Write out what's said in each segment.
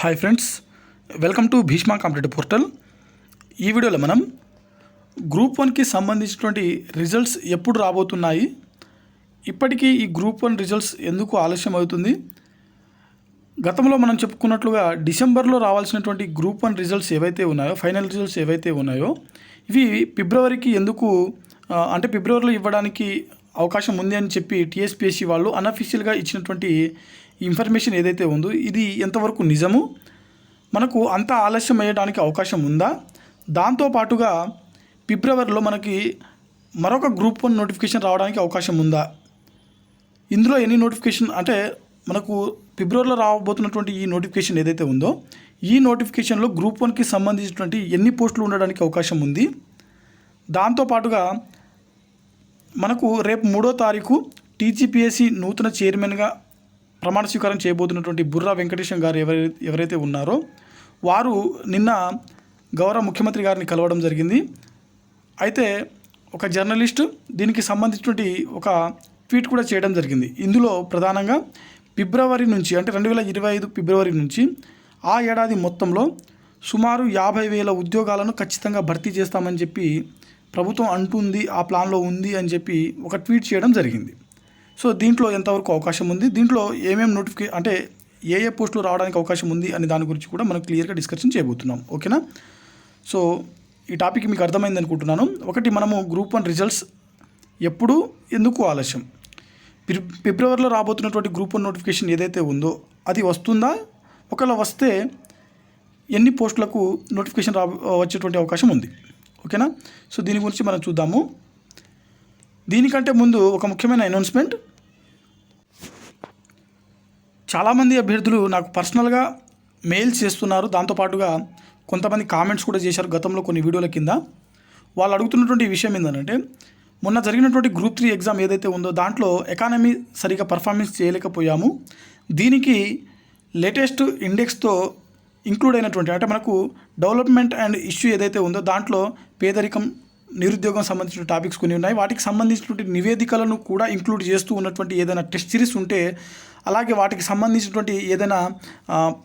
Hi friends, welcome to Bhishma competitive portal. ఈ వీడియోలో మనం గ్రూప్ 1కి సంబంధించినటువంటి రిజల్ట్స్ ఎప్పుడు రాబోతున్నాయి, ఇప్పటికీ ఈ గ్రూప్ 1 రిజల్ట్స్ ఎందుకు ఆలస్యం అవుతుంది, గతంలో మనం చెప్పుకున్నట్లుగా డిసెంబర్లో రావాల్సినటువంటి గ్రూప్ 1 రిజల్ట్స్ ఏవైతే ఉన్నాయో, ఫైనల్ రిజల్ట్స్ ఏవైతే ఉన్నాయో ఇవి ఫిబ్రవరికి ఎందుకు అంటే ఫిబ్రవరిలో ఇవ్వడానికి అవకాశం ఉంది అని చెప్పి టీఎస్పీఎస్సీ వాళ్ళు అన్అఫీషియల్గా ఇచ్చినటువంటి ఇన్ఫర్మేషన్ ఏదైతే ఉందో ఇది ఎంతవరకు నిజము, మనకు అంత ఆలస్యం అయ్యడానికి అవకాశం ఉందా, దాంతోపాటుగా ఫిబ్రవరిలో మనకి మరొక గ్రూప్ 1 నోటిఫికేషన్ రావడానికి అవకాశం ఉందా, ఇందులో ఎన్ని నోటిఫికేషన్ అంటే మనకు ఫిబ్రవరిలో రాబోతున్నటువంటి ఈ నోటిఫికేషన్ ఏదైతే ఉందో ఈ నోటిఫికేషన్లో గ్రూప్ 1కి సంబంధించినటువంటి ఎన్ని పోస్టులు ఉండడానికి అవకాశం ఉంది, దాంతోపాటుగా మనకు రేపు 3వ తారీఖు టీజీపీఎస్సీ నూతన చైర్మన్గా ప్రమాణ స్వీకారం చేయబోతున్నటువంటి బుర్రా వెంకటేశం గారు ఎవరైతే ఉన్నారో వారు నిన్న గౌరవ ముఖ్యమంత్రి గారిని కలవడం జరిగింది. అయితే ఒక జర్నలిస్ట్ దీనికి సంబంధించినటువంటి ఒక ట్వీట్ కూడా చేయడం జరిగింది. ఇందులో ప్రధానంగా ఫిబ్రవరి నుంచి అంటే 2025 ఫిబ్రవరి నుంచి ఆ ఏడాది మొత్తంలో సుమారు 50,000 ఉద్యోగాలను ఖచ్చితంగా భర్తీ చేస్తామని చెప్పి ప్రభుత్వం అంటుంది, ఆ ప్లాన్లో ఉంది అని చెప్పి ఒక ట్వీట్ చేయడం జరిగింది. సో దీంట్లో ఎంతవరకు అవకాశం ఉంది, దీంట్లో ఏమేమి అంటే ఏ పోస్టులు రావడానికి అవకాశం ఉంది అని దాని గురించి కూడా మనం క్లియర్గా డిస్కషన్ చేయబోతున్నాం. ఓకేనా? సో ఈ టాపిక్ మీకు అర్థమైంది అనుకుంటున్నాను. ఒకటి, మనము గ్రూప్ 1 రిజల్ట్స్ ఎప్పుడు ఎందుకు ఆలస్యం, ఫిబ్రవరిలో రాబోతున్నటువంటి గ్రూప్ 1 నోటిఫికేషన్ ఏదైతే ఉందో అది వస్తుందా, ఒకవేళ వస్తే ఎన్ని పోస్టులకు నోటిఫికేషన్ వచ్చేటువంటి అవకాశం ఉంది. ఓకేనా? సో దీని గురించి మనం చూద్దాము. దీనికంటే ముందు ఒక ముఖ్యమైన అనౌన్స్మెంట్. చాలామంది అభ్యర్థులు నాకు పర్సనల్గా మెయిల్స్ చేస్తున్నారు, దాంతోపాటుగా కొంతమంది కామెంట్స్ కూడా చేశారు గతంలో కొన్ని వీడియోల కింద. వాళ్ళు అడుగుతున్నటువంటి విషయం ఏంటంటే, మొన్న జరిగినటువంటి గ్రూప్ 3 ఎగ్జామ్ ఏదైతే ఉందో దాంట్లో ఎకానమీ సరిగా పర్ఫార్మెన్స్ చేయలేకపోయాము, దీనికి లేటెస్ట్ ఇండెక్స్తో ఇంక్లూడ్ అయినటువంటి అంటే మనకు డెవలప్మెంట్ అండ్ ఇష్యూ ఏదైతే ఉందో దాంట్లో పేదరికం, నిరుద్యోగం సంబంధించిన టాపిక్స్ కొన్ని ఉన్నాయి, వాటికి సంబంధించినటువంటి నివేదికలను కూడా ఇంక్లూడ్ చేస్తూ ఉన్నటువంటి ఏదైనా టెస్ట్ సిరీస్ ఉంటే, అలాగే వాటికి సంబంధించినటువంటి ఏదైనా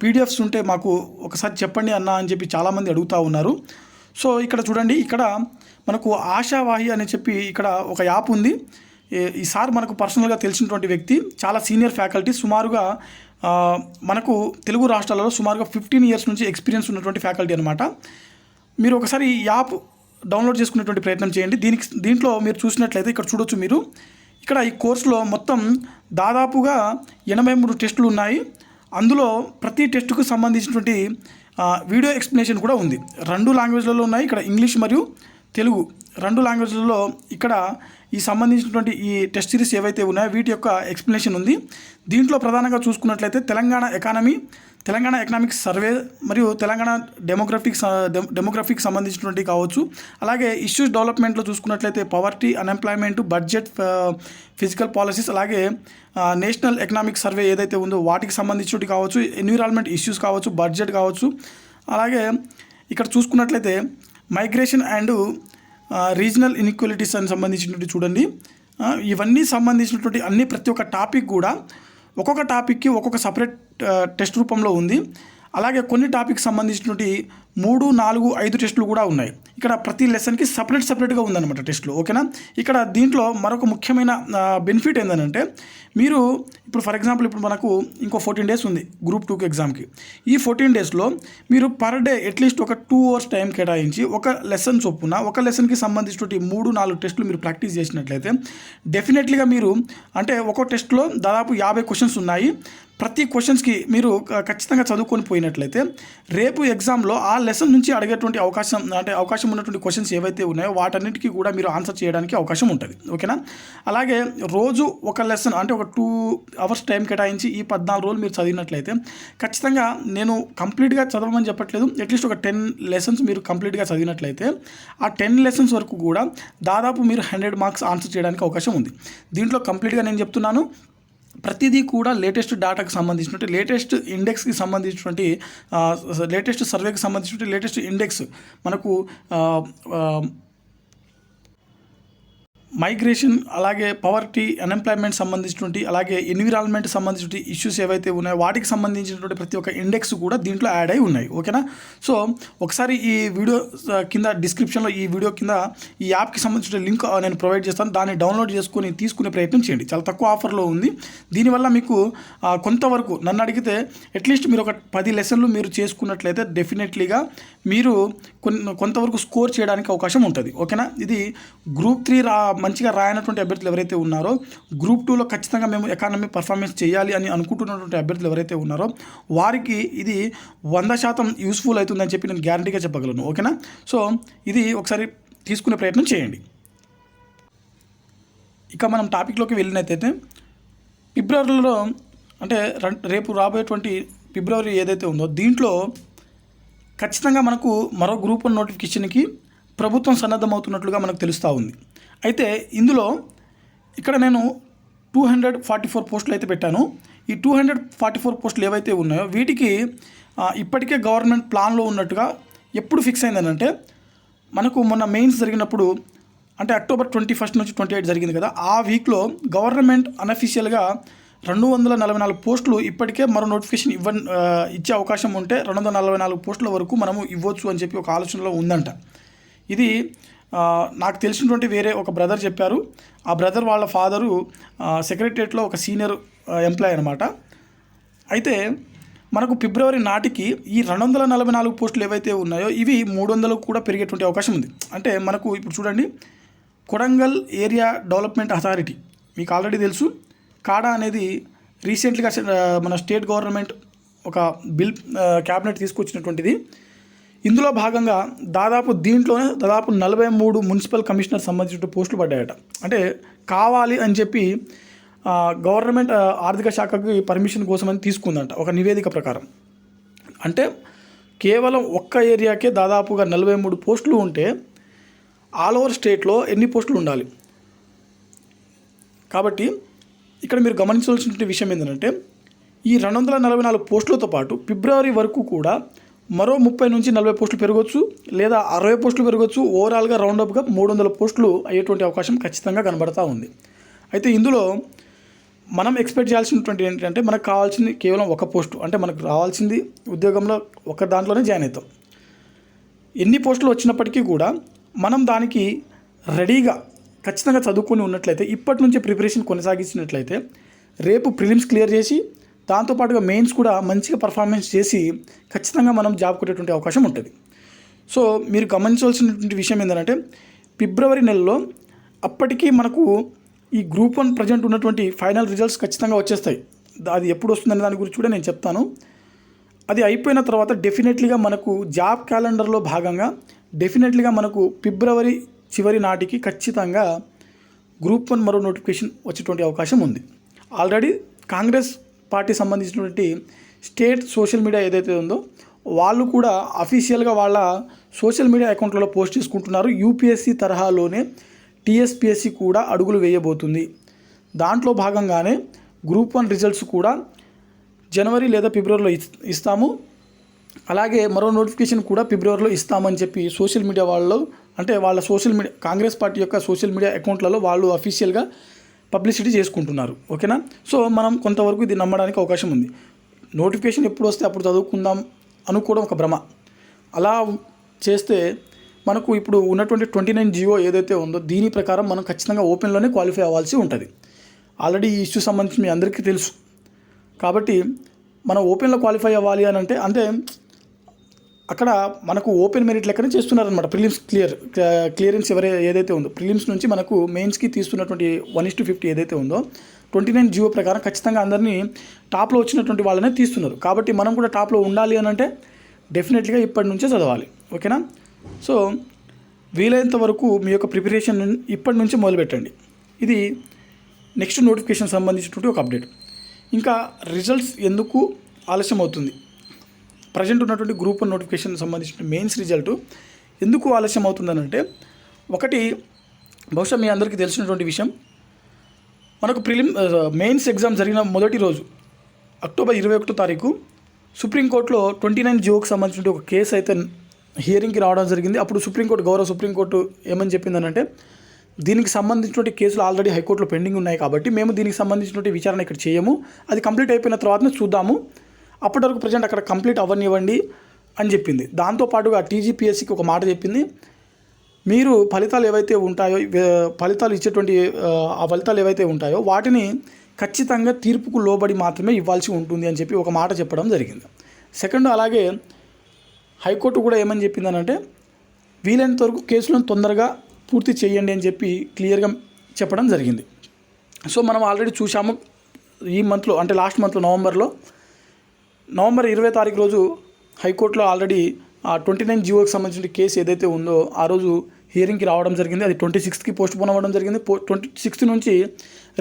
పీడిఎఫ్స్ ఉంటే మాకు ఒకసారి చెప్పండి అన్న అని చెప్పి చాలామంది అడుగుతూ ఉన్నారు. సో ఇక్కడ చూడండి, ఇక్కడ మనకు ఆశావాహి అని చెప్పి ఇక్కడ ఒక యాప్ ఉంది. ఈ సార్ మనకు పర్సనల్గా తెలిసినటువంటి వ్యక్తి, చాలా సీనియర్ ఫ్యాకల్టీ, సుమారుగా మనకు తెలుగు రాష్ట్రాలలో సుమారుగా 15 years నుంచి ఎక్స్పీరియన్స్ ఉన్నటువంటి ఫ్యాకల్టీ అనమాట. మీరు ఒకసారి ఈ యాప్ డౌన్లోడ్ చేసుకునేటువంటి ప్రయత్నం చేయండి. దీంట్లో మీరు చూసినట్లయితే ఇక్కడ చూడొచ్చు మీరు, ఇక్కడ ఈ కోర్సులో మొత్తం దాదాపుగా 83 టెస్టులు ఉన్నాయి. అందులో ప్రతి టెస్టుకు సంబంధించినటువంటి వీడియో ఎక్స్ప్లెనేషన్ కూడా ఉంది. 2 లాంగ్వేజ్లలో ఉన్నాయి. ఇక్కడ ఇంగ్లీష్ మరియు తెలుగు 2 లాంగ్వేజ్లలో ఇక్కడ ఈ సంబంధించినటువంటి ఈ టెస్ట్ సిరీస్ ఏవైతే ఉన్నాయో వీటి యొక్క ఎక్స్ప్లెనేషన్ ఉంది. దీంట్లో ప్రధానంగా చూసుకున్నట్లయితే తెలంగాణ ఎకనామిక్స్ సర్వే మరియు తెలంగాణ డెమోగ్రఫిక్ సంబంధించినటువంటి కావచ్చు, అలాగే ఇష్యూస్ డెవలప్మెంట్లో చూసుకున్నట్లయితే poverty, unemployment, budget, physical policies, అలాగే నేషనల్ ఎకనామిక్ సర్వే ఏదైతే ఉందో వాటికి సంబంధించినవి కావచ్చు, ఎన్విరాన్మెంట్ ఇష్యూస్ కావచ్చు, బడ్జెట్ కావచ్చు, అలాగే ఇక్కడ చూసుకున్నట్లయితే మైగ్రేషన్ అండ్ రీజనల్ ఇన్ఈక్వాలిటీస్ అని సంబంధించినటువంటి చూడండి. ఇవన్నీ సంబంధించినటువంటి ప్రతి ఒక్క టాపిక్ కూడా ఒక్కొక్క టాపిక్కి ఒక్కొక్క సపరేట్ టెస్ట్ రూపంలో ఉంది. అలాగే కొన్ని టాపిక్ సంబంధించినటువంటి 3, 4, 5 టెస్టులు కూడా ఉన్నాయి. ఇక్కడ ప్రతి లెసన్కి సపరేట్గా ఉందన్నమాట టెస్టులు. ఓకేనా? ఇక్కడ దీంట్లో మరొక ముఖ్యమైన బెనిఫిట్ ఏంటంటే, మీరు ఇప్పుడు ఫర్ ఎగ్జాంపుల్ ఇప్పుడు మనకు ఇంకో 14 days ఉంది గ్రూప్ 2 ఎగ్జామ్కి. ఈ 14 daysలో మీరు పర్ డే అట్లీస్ట్ ఒక 2 hours టైం కేటాయించి ఒక లెసన్ చొప్పున ఒక లెసన్కి సంబంధించినటువంటి 3, 4 టెస్టులు మీరు ప్రాక్టీస్ చేసినట్లయితే డెఫినెట్లీగా మీరు అంటే ఒక్కో టెస్ట్లో దాదాపు 50 క్వశ్చన్స్ ఉన్నాయి. ప్రతి క్వశ్చన్స్కి మీరు ఖచ్చితంగా చదువుకొని పోయినట్లయితే రేపు ఎగ్జామ్లో ఆ లెసన్ నుంచి అడిగేటువంటి అవకాశం ఉన్నటువంటి క్వశ్చన్స్ ఏవైతే ఉన్నాయో వాటన్నిటికీ కూడా మీరు ఆన్సర్ చేయడానికి అవకాశం ఉంటుంది. ఓకేనా? అలాగే రోజు ఒక లెసన్ అంటే ఒక 2 hours టైం కేటాయించి ఈ 14 రోజులు మీరు చదివినట్లయితే ఖచ్చితంగా, నేను కంప్లీట్గా చదవమని చెప్పట్లేదు, అట్లీస్ట్ ఒక 10 lessons మీరు కంప్లీట్గా చదివినట్లయితే ఆ 10 lessons వరకు కూడా దాదాపు మీరు 100 marks ఆన్సర్ చేయడానికి అవకాశం ఉంది. దీంట్లో కంప్లీట్గా నేను చెప్తున్నాను, ప్రతిదీ కూడా లేటెస్ట్ డాటాకి సంబంధించినటువంటి, లేటెస్ట్ ఇండెక్స్కి సంబంధించినటువంటి, లేటెస్ట్ సర్వేకి సంబంధించినటువంటి లేటెస్ట్ ఇండెక్స్ మనకు మైగ్రేషన్, అలాగే పవర్టీ, అన్ఎంప్లాయ్మెంట్ సంబంధించినటువంటి, అలాగే ఎన్విరాన్మెంట్ సంబంధించిన ఇష్యూస్ ఏవైతే ఉన్నాయో వాటికి సంబంధించినటువంటి ప్రతి ఒక్క ఇండెక్స్ కూడా దీంట్లో యాడ్ అయి ఉన్నాయి. ఓకేనా. సో ఒకసారి ఈ వీడియో కింద డిస్క్రిప్షన్లో ఈ వీడియో కింద ఈ యాప్కి సంబంధించిన లింక్ నేను ప్రొవైడ్ చేస్తాను. దాన్ని డౌన్లోడ్ చేసుకొని తీసుకునే ప్రయత్నం చేయండి. చాలా తక్కువ ఆఫర్లో ఉంది. దీనివల్ల మీకు కొంతవరకు నన్ను అడిగితే అట్లీస్ట్ మీరు ఒక 10 లెసన్లు మీరు చేసుకున్నట్లయితే డెఫినెట్లీగా మీరు కొంతవరకు స్కోర్ చేయడానికి అవకాశం ఉంటుంది. ఓకేనా. ఇది గ్రూప్ 3 మంచిగా రాయనటువంటి అభ్యర్థులు ఎవరైతే ఉన్నారో, గ్రూప్ 2లో ఖచ్చితంగా మేము ఎకానమీ పర్ఫార్మెన్స్ చేయాలి అని అనుకుంటున్నటువంటి అభ్యర్థులు ఎవరైతే ఉన్నారో వారికి ఇది 100% యూస్ఫుల్ అవుతుందని చెప్పి నేను గ్యారంటీగా చెప్పగలను. ఓకేనా. సో ఇది ఒకసారి తీసుకునే ప్రయత్నం చేయండి. ఇక మనం టాపిక్లోకి వెళ్ళినట్టయితే ఫిబ్రవరిలో అంటే రేపు రాబోయేటువంటి ఫిబ్రవరి ఏదైతే ఉందో దీంట్లో ఖచ్చితంగా మనకు మరో గ్రూప్ 1 నోటిఫికేషన్కి ప్రభుత్వం సన్నద్ధమవుతున్నట్లుగా మనకు తెలుస్తూ ఉంది. అయితే ఇందులో ఇక్కడ నేను 244 పోస్టులు అయితే పెట్టాను. ఈ 244 పోస్టులు ఏవైతే ఉన్నాయో వీటికి ఇప్పటికే గవర్నమెంట్ ప్లాన్లో ఉన్నట్టుగా ఎప్పుడు ఫిక్స్ అయిందనంటే మనకు మొన్న మెయిన్స్ జరిగినప్పుడు అంటే అక్టోబర్ 21 నుంచి 28 జరిగింది కదా, ఆ వీక్లో గవర్నమెంట్ అన్అఫీషియల్గా 244 పోస్టులు ఇప్పటికే మరో నోటిఫికేషన్ ఇచ్చే అవకాశం ఉంటే 244 పోస్టుల వరకు మనము ఇవ్వచ్చు అని చెప్పి ఒక ఆలోచనలో ఉందంట. ఇది నాకు తెలిసినటువంటి వేరే ఒక బ్రదర్ చెప్పారు. ఆ బ్రదర్ వాళ్ళ ఫాదరు సెక్రటరియట్లో ఒక సీనియర్ ఎంప్లాయ్ అనమాట. అయితే మనకు ఫిబ్రవరి నాటికి ఈ 244 పోస్టులు ఏవైతే ఉన్నాయో ఇవి 300 కూడా పెరిగేటువంటి అవకాశం ఉంది. అంటే మనకు ఇప్పుడు చూడండి, కొడంగల్ ఏరియా డెవలప్మెంట్ అథారిటీ మీకు ఆల్రెడీ తెలుసు. కాడా అనేది రీసెంట్గా మన స్టేట్ గవర్నమెంట్ ఒక బిల్ క్యాబినెట్ తీసుకొచ్చినటువంటిది. ఇందులో భాగంగా దీంట్లోనే దాదాపు 43 మున్సిపల్ కమిషనర్ సంబంధించిన పోస్టులు పడ్డాయట. అంటే కావాలి అని చెప్పి గవర్నమెంట్ ఆర్థిక శాఖకి పర్మిషన్ కోసమని తీసుకుందంట ఒక నివేదిక ప్రకారం. అంటే కేవలం ఒక్క ఏరియాకే దాదాపుగా 43 పోస్టులు ఉంటే ఆల్ ఓవర్ స్టేట్లో ఎన్ని పోస్టులు ఉండాలి. కాబట్టి ఇక్కడ మీరు గమనించవలసిన విషయం ఏంటంటే ఈ 244 పోస్టులతో పాటు ఫిబ్రవరి వరకు కూడా మరో 30 నుంచి 40 పోస్టులు పెరగవచ్చు, లేదా 60 పోస్టులు పెరగవచ్చు. ఓవరాల్గా రౌండప్గా 300 పోస్టులు అయ్యేటువంటి అవకాశం ఖచ్చితంగా కనబడతా ఉంది. అయితే ఇందులో మనం ఎక్స్పెక్ట్ చేయాల్సినటువంటి ఏంటంటే మనకు కావాల్సింది కేవలం ఒక పోస్టు. అంటే మనకు రావాల్సింది ఉద్యోగంలో ఒక దాంట్లోనే జాయిన్ అవుతాం. ఎన్ని పోస్టులు వచ్చినప్పటికీ కూడా మనం దానికి రెడీగా ఖచ్చితంగా చదువుకొని ఉన్నట్లయితే, ఇప్పటి నుంచే ప్రిపరేషన్ కొనసాగించినట్లయితే రేపు ప్రిలిమ్స్ క్లియర్ చేసి దాంతోపాటుగా మెయిన్స్ కూడా మంచిగా పర్ఫార్మెన్స్ చేసి ఖచ్చితంగా మనం జాబ్ కొట్టేటువంటి అవకాశం ఉంటుంది. సో మీరు గమనించవలసినటువంటి విషయం ఏంటంటే ఫిబ్రవరి నెలలో అప్పటికీ మనకు ఈ గ్రూప్ 1 ప్రజెంట్ ఉన్నటువంటి ఫైనల్ రిజల్ట్స్ ఖచ్చితంగా వచ్చేస్తాయి. అది ఎప్పుడు వస్తుందనే దాని గురించి కూడా నేను చెప్తాను. అది అయిపోయిన తర్వాత డెఫినెట్లీగా మనకు జాబ్ క్యాలెండర్లో భాగంగా డెఫినెట్లీగా మనకు ఫిబ్రవరి చివరి నాటికి ఖచ్చితంగా గ్రూప్ 1 మరో నోటిఫికేషన్ వచ్చేటువంటి అవకాశం ఉంది. ఆల్రెడీ కాంగ్రెస్ పార్టీ సంబంధించినటువంటి స్టేట్ సోషల్ మీడియా ఏదైతే ఉందో వాళ్ళు కూడా అఫీషియల్గా వాళ్ళ సోషల్ మీడియా అకౌంట్లలో పోస్ట్ చేసుకుంటున్నారు. యూపీఎస్సీ తరహాలోనే టీఎస్పీఎస్సీ కూడా అడుగులు వేయబోతుంది. దాంట్లో భాగంగానే గ్రూప్ 1 రిజల్ట్స్ కూడా జనవరి లేదా ఫిబ్రవరిలో ఇస్తాము, అలాగే మరో నోటిఫికేషన్ కూడా ఫిబ్రవరిలో ఇస్తామని చెప్పి సోషల్ మీడియా వాళ్ళు, అంటే వాళ్ళ సోషల్ మీడియా కాంగ్రెస్ పార్టీ యొక్క సోషల్ మీడియా అకౌంట్లలో వాళ్ళు అఫీషియల్గా పబ్లిసిటీ చేసుకుంటున్నారు. ఓకేనా. సో మనం కొంతవరకు ఇది నమ్మడానికి అవకాశం ఉంది. నోటిఫికేషన్ ఎప్పుడు వస్తే అప్పుడు చదువుకుందాం అనుకోవడం ఒక భ్రమ. అలా చేస్తే మనకు ఇప్పుడు ఉన్నటువంటి 29 జియో ఏదైతే ఉందో దీని ప్రకారం మనం ఖచ్చితంగా ఓపెన్లోనే క్వాలిఫై అవ్వాల్సి ఉంటుంది. ఆల్రెడీ ఈ ఇష్యూ సంబంధించి మీ అందరికీ తెలుసు. కాబట్టి మనం ఓపెన్లో క్వాలిఫై అవ్వాలి అని అంటే అక్కడ మనకు ఓపెన్ మెరిట్ లెక్కనే చేస్తున్నారనమాట. ప్రిలిమ్స్ క్లియరెన్స్ ఏదైతే ఉందో ప్రిలిమ్స్ నుంచి మనకు మెయిన్స్కి తీస్తున్నటువంటి 1:50 ఏదైతే ఉందో 29 జియో ప్రకారం ఖచ్చితంగా అందరినీ టాప్లో వచ్చినటువంటి వాళ్ళనే తీస్తున్నారు. కాబట్టి మనం కూడా టాప్లో ఉండాలి అని అంటే డెఫినెట్లీగా ఇప్పటి నుంచే చదవాలి. ఓకేనా. సో వీలైనంత వరకు మీ యొక్క ప్రిపరేషన్ ఇప్పటి నుంచి మొదలుపెట్టండి. ఇది నెక్స్ట్ నోటిఫికేషన్ సంబంధించినటువంటి ఒక అప్డేట్. ఇంకా రిజల్ట్స్ ఎందుకు ఆలస్యం అవుతుంది, ప్రజెంట్ ఉన్నటువంటి గ్రూప్ 1 నోటిఫికేషన్ సంబంధించిన మెయిన్స్ రిజల్ట్ ఎందుకు ఆలస్యం అవుతుందనంటే, ఒకటి బహుశా మీ అందరికీ తెలిసినటువంటి విషయం, మనకు మెయిన్స్ ఎగ్జామ్ జరిగిన మొదటి రోజు అక్టోబర్ 21వ తారీఖు సుప్రీంకోర్టులో 29 జియోకి సంబంధించిన ఒక కేసు అయితే హియరింగ్కి రావడం జరిగింది. అప్పుడు గౌరవ సుప్రీంకోర్టు ఏమని చెప్పిందనంటే, దీనికి సంబంధించినటువంటి కేసులు ఆల్రెడీ హైకోర్టులో పెండింగ్ ఉన్నాయి కాబట్టి మేము దీనికి సంబంధించినటువంటి విచారణ ఇక్కడ చేయము, అది కంప్లీట్ అయిపోయిన తర్వాతనే చూద్దాము, అప్పటి వరకు ప్రజెంట్ అక్కడ కంప్లీట్ అవ్వనివ్వండి అని చెప్పింది. దాంతోపాటుగా టీజీపీఎస్సీకి ఒక మాట చెప్పింది, మీరు ఫలితాలు ఏవైతే ఉంటాయో ఫలితాలు ఇచ్చేటువంటి ఆ ఫలితాలు ఏవైతే ఉంటాయో వాటిని ఖచ్చితంగా తీర్పుకు లోబడి మాత్రమే ఇవ్వాల్సి ఉంటుంది అని చెప్పి ఒక మాట చెప్పడం జరిగింది. సెకండ్, అలాగే హైకోర్టు కూడా ఏమని చెప్పిందనంటే వీలైనంత వరకు కేసులను తొందరగా పూర్తి చేయండి అని చెప్పి క్లియర్గా చెప్పడం జరిగింది. సో మనం ఆల్రెడీ చూసాము ఈ మంత్లో, అంటే లాస్ట్ మంత్లో నవంబర్ 20 తారీఖు రోజు హైకోర్టులో ఆల్రెడీ 29 జీవోకి సంబంధించిన కేసు ఏదైతే ఉందో ఆ రోజు హియరింగ్కి రావడం జరిగింది. అది 26కి పోస్ట్పోన్ అవ్వడం జరిగింది. 26 నుంచి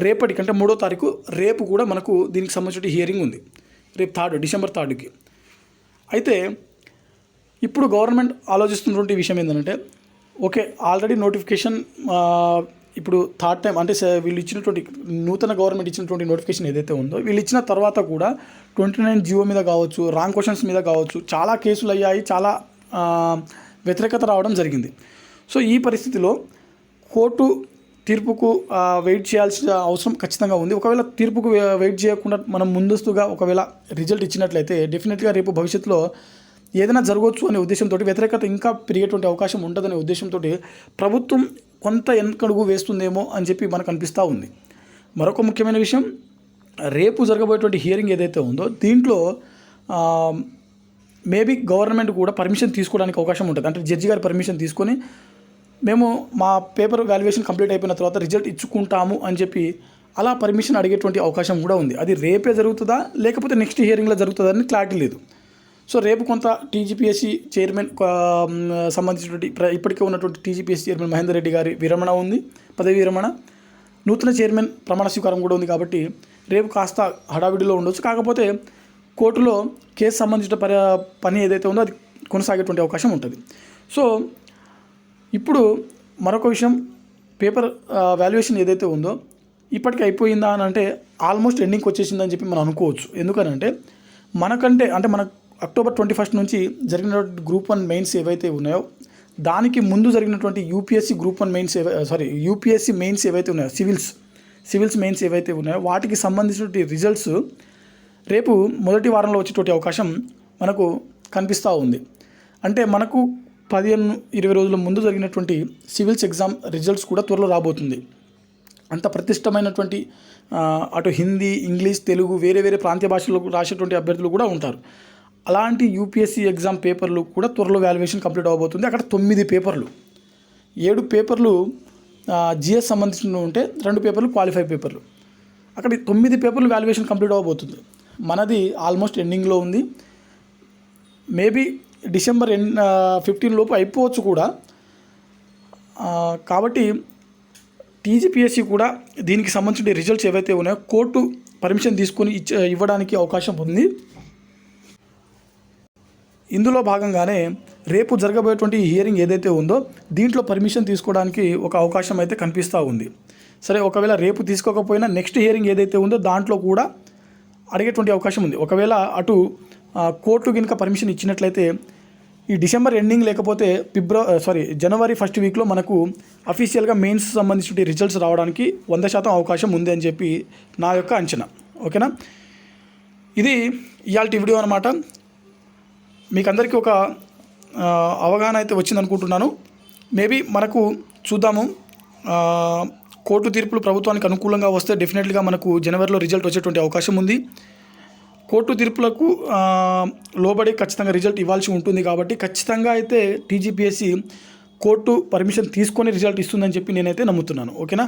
రేపటికి, అంటే 3వ తారీఖు రేపు కూడా మనకు దీనికి సంబంధించిన హియరింగ్ ఉంది, రేపు డిసెంబర్ 3కి. అయితే ఇప్పుడు గవర్నమెంట్ ఆలోచిస్తున్నటువంటి విషయం ఏంటంటే, ఓకే ఆల్రెడీ నోటిఫికేషన్ ఇప్పుడు థర్డ్ టైం, అంటే వీళ్ళు ఇచ్చినటువంటి నూతన గవర్నమెంట్ ఇచ్చినటువంటి నోటిఫికేషన్ ఏదైతే ఉందో వీళ్ళు ఇచ్చిన తర్వాత కూడా 29 జీవో మీద కావచ్చు, రాంగ్ క్వశ్చన్స్ మీద కావచ్చు చాలా కేసులు అయ్యాయి, చాలా వ్యతిరేకత రావడం జరిగింది. సో ఈ పరిస్థితిలో కోర్టు తీర్పుకు వెయిట్ చేయాల్సిన అవసరం ఖచ్చితంగా ఉంది. ఒకవేళ తీర్పుకు వెయిట్ చేయకుండా మనం ముందస్తుగా ఒకవేళ రిజల్ట్ ఇచ్చినట్లయితే డెఫినెట్గా రేపు భవిష్యత్తులో ఏదైనా జరగవచ్చు అనే ఉద్దేశంతో, వ్యతిరేకత ఇంకా పెరిగేటువంటి అవకాశం ఉంటుందనే ఉద్దేశంతో ప్రభుత్వం కొంత వెనకడుగు వేస్తుందేమో అని చెప్పి మనకు అనిపిస్తూ ఉంది. మరొక ముఖ్యమైన విషయం, రేపు జరగబోయేటువంటి హియరింగ్ ఏదైతే ఉందో దీంట్లో మేబీ గవర్నమెంట్ కూడా పర్మిషన్ తీసుకోవడానికి అవకాశం ఉంటుంది. అంటే జడ్జి గారి పర్మిషన్ తీసుకొని మేము మా పేపర్ వాల్యుయేషన్ కంప్లీట్ అయిపోయిన తర్వాత రిజల్ట్ ఇచ్చుకుంటాము అని చెప్పి అలా పర్మిషన్ అడిగేటువంటి అవకాశం కూడా ఉంది. అది రేపే జరుగుతుందా లేకపోతే నెక్స్ట్ హియరింగ్లో జరుగుతుందా అని క్లారిటీ లేదు. సో రేపు కొంత టీజీపీఎస్సీ చైర్మన్ సంబంధించినటువంటి ఇప్పటికే ఉన్నటువంటి టీజీపీఎస్సీ చైర్మన్ మహేందర్ రెడ్డి గారి విరమణ ఉంది, పదవి విరమణ, నూతన చైర్మన్ ప్రమాణ స్వీకారం కూడా ఉంది. కాబట్టి రేపు కాస్త హడావిడిలో ఉండొచ్చు. కాకపోతే కోర్టులో కేసు సంబంధించిన పని ఏదైతే ఉందో అది కొనసాగేటువంటి అవకాశం ఉంటుంది. సో ఇప్పుడు మరొక విషయం, పేపర్ వాల్యుయేషన్ ఏదైతే ఉందో ఇప్పటికీ అయిపోయిందా అని అంటే ఆల్మోస్ట్ ఎండింగ్కి వచ్చేసిందని చెప్పి మనం అనుకోవచ్చు. ఎందుకనంటే మనకంటే, అంటే మన అక్టోబర్ 21 నుంచి జరిగినటువంటి గ్రూప్ 1 మెయిన్స్ ఏవైతే ఉన్నాయో దానికి ముందు జరిగినటువంటి యూపీఎస్సీ మెయిన్స్ ఏవైతే ఉన్నాయో, సివిల్స్ మెయిన్స్ ఏవైతే ఉన్నాయో వాటికి సంబంధించినటువంటి రిజల్ట్స్ రేపు మొదటి వారంలో వచ్చేటువంటి అవకాశం మనకు కనిపిస్తూ ఉంది. అంటే మనకు 15-20 రోజుల ముందు జరిగినటువంటి సివిల్స్ ఎగ్జామ్ రిజల్ట్స్ కూడా త్వరలో రాబోతుంది. అంత ప్రతిష్టమైనటువంటి అటు హిందీ, ఇంగ్లీష్, తెలుగు వేరే వేరే ప్రాంతీయ భాషల్లో రాసేటువంటి అభ్యర్థులు కూడా ఉంటారు. అలాంటి యూపీఎస్సీ ఎగ్జామ్ పేపర్లు కూడా త్వరలో వాల్యుయేషన్ కంప్లీట్ అవ్వబోతుంది. అక్కడ 9 పేపర్లు, 7 పేపర్లు జిఎస్ సంబంధించిన ఉంటే 2 పేపర్లు క్వాలిఫై పేపర్లు, అక్కడ 9 పేపర్లు వాల్యుయేషన్ కంప్లీట్ అవ్వబోతుంది. మనది ఆల్మోస్ట్ ఎండింగ్లో ఉంది. మేబీ డిసెంబర్ 15 లోపు అయిపోవచ్చు కూడా. కాబట్టి టీజీపీఎస్సీ కూడా దీనికి సంబంధించిన రిజల్ట్స్ ఏవైతే ఉన్నాయో కోర్టు పర్మిషన్ తీసుకొని ఇవ్వడానికి అవకాశం ఉంది. ఇందులో భాగంగానే రేపు జరగబోయేటువంటి హియరింగ్ ఏదైతే ఉందో దీంట్లో పర్మిషన్ తీసుకోవడానికి ఒక అవకాశం అయితే కనిపిస్తూ ఉంది. సరే, ఒకవేళ రేపు తీసుకోకపోయినా నెక్స్ట్ హియరింగ్ ఏదైతే ఉందో దాంట్లో కూడా అడిగేటువంటి అవకాశం ఉంది. ఒకవేళ అటు కోర్టు కనుక పర్మిషన్ ఇచ్చినట్లయితే ఈ డిసెంబర్ ఎండింగ్ లేకపోతే జనవరి 1st వీక్లో మనకు అఫీషియల్గా మెయిన్స్ సంబంధించిన రిజల్ట్స్ రావడానికి 100% అవకాశం ఉంది అని చెప్పి నా యొక్క అంచనా. ఓకేనా, ఇది ఇయాల్టి వీడియో అనమాట. మీకు అందరికీ ఒక అవగాహన అయితే వచ్చిందనుకుంటున్నాను. మేబీ మనకు చూద్దాము, కోర్టు తీర్పులు ప్రభుత్వానికి అనుకూలంగా వస్తే డెఫినెట్లీగా మనకు జనవరిలో రిజల్ట్ వచ్చేటువంటి అవకాశం ఉంది. కోర్టు తీర్పులకు లోబడి ఖచ్చితంగా రిజల్ట్ ఇవ్వాల్సి ఉంటుంది. కాబట్టి ఖచ్చితంగా అయితే టీజీపీఎస్సీ కోర్టు పర్మిషన్ తీసుకొని రిజల్ట్ ఇస్తుందని చెప్పి నేనైతే నమ్ముతున్నాను. ఓకేనా,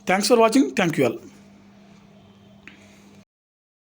thanks for watching. Thank you all.